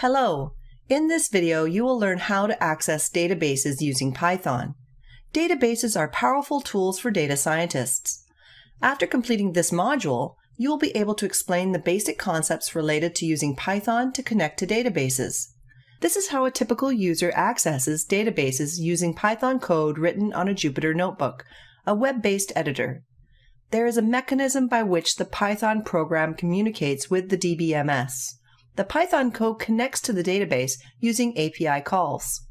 Hello! In this video, you will learn how to access databases using Python. Databases are powerful tools for data scientists. After completing this module, you will be able to explain the basic concepts related to using Python to connect to databases. This is how a typical user accesses databases using Python code written on a Jupyter notebook, a web-based editor. There is a mechanism by which the Python program communicates with the DBMS. The Python code connects to the database using API calls.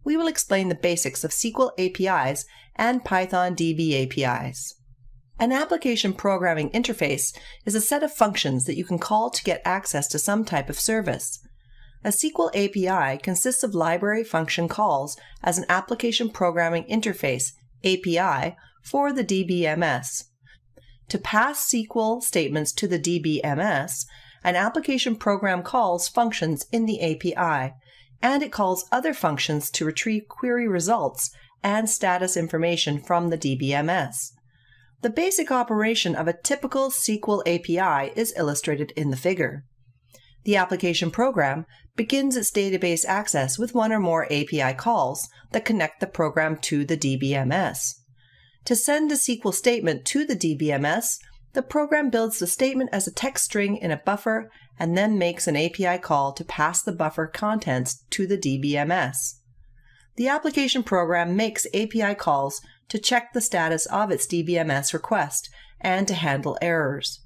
We will explain the basics of SQL APIs and Python DB APIs. An application programming interface is a set of functions that you can call to get access to some type of service. A SQL API consists of library function calls as an application programming interface API for the DBMS. To pass SQL statements to the DBMS, an application program calls functions in the API, and it calls other functions to retrieve query results and status information from the DBMS. The basic operation of a typical SQL API is illustrated in the figure. The application program begins its database access with one or more API calls that connect the program to the DBMS. To send a SQL statement to the DBMS, the program builds the statement as a text string in a buffer and then makes an API call to pass the buffer contents to the DBMS. The application program makes API calls to check the status of its DBMS request and to handle errors.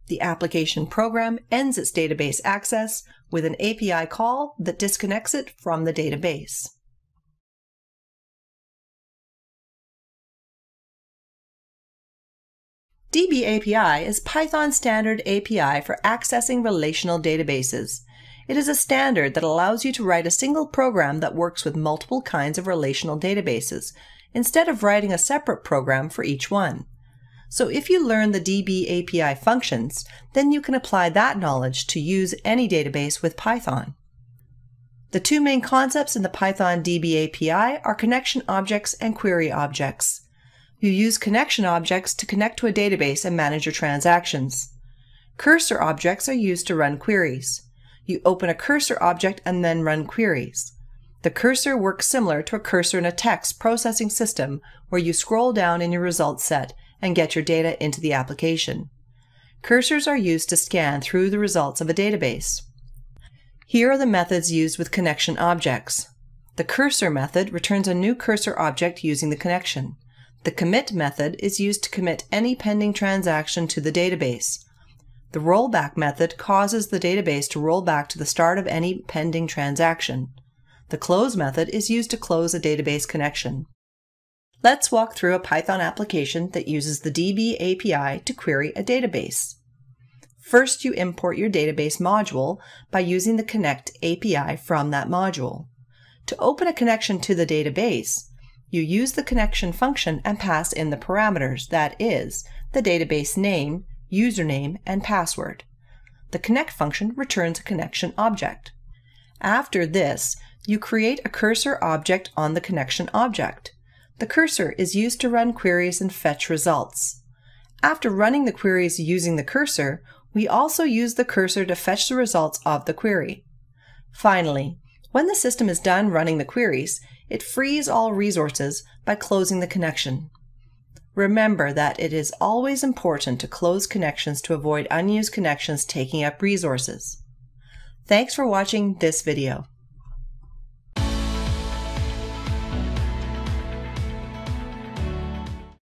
The application program ends its database access with an API call that disconnects it from the database. DB API is Python's standard API for accessing relational databases. It is a standard that allows you to write a single program that works with multiple kinds of relational databases, instead of writing a separate program for each one. So if you learn the DB API functions, then you can apply that knowledge to use any database with Python. The two main concepts in the Python DB API are connection objects and query objects. You use connection objects to connect to a database and manage your transactions. Cursor objects are used to run queries. You open a cursor object and then run queries. The cursor works similar to a cursor in a text processing system where you scroll down in your results set and get your data into the application. Cursors are used to scan through the results of a database. Here are the methods used with connection objects. The cursor method returns a new cursor object using the connection. The commit method is used to commit any pending transaction to the database. The rollback method causes the database to roll back to the start of any pending transaction. The close method is used to close a database connection. Let's walk through a Python application that uses the DB API to query a database. First, you import your database module by using the connect API from that module. To open a connection to the database, you use the connection function and pass in the parameters, that is, the database name, username, and password. The connect function returns a connection object. After this, you create a cursor object on the connection object. The cursor is used to run queries and fetch results. After running the queries using the cursor, we also use the cursor to fetch the results of the query. Finally, when the system is done running the queries, it frees all resources by closing the connection. Remember that it is always important to close connections to avoid unused connections taking up resources. Thanks for watching this video.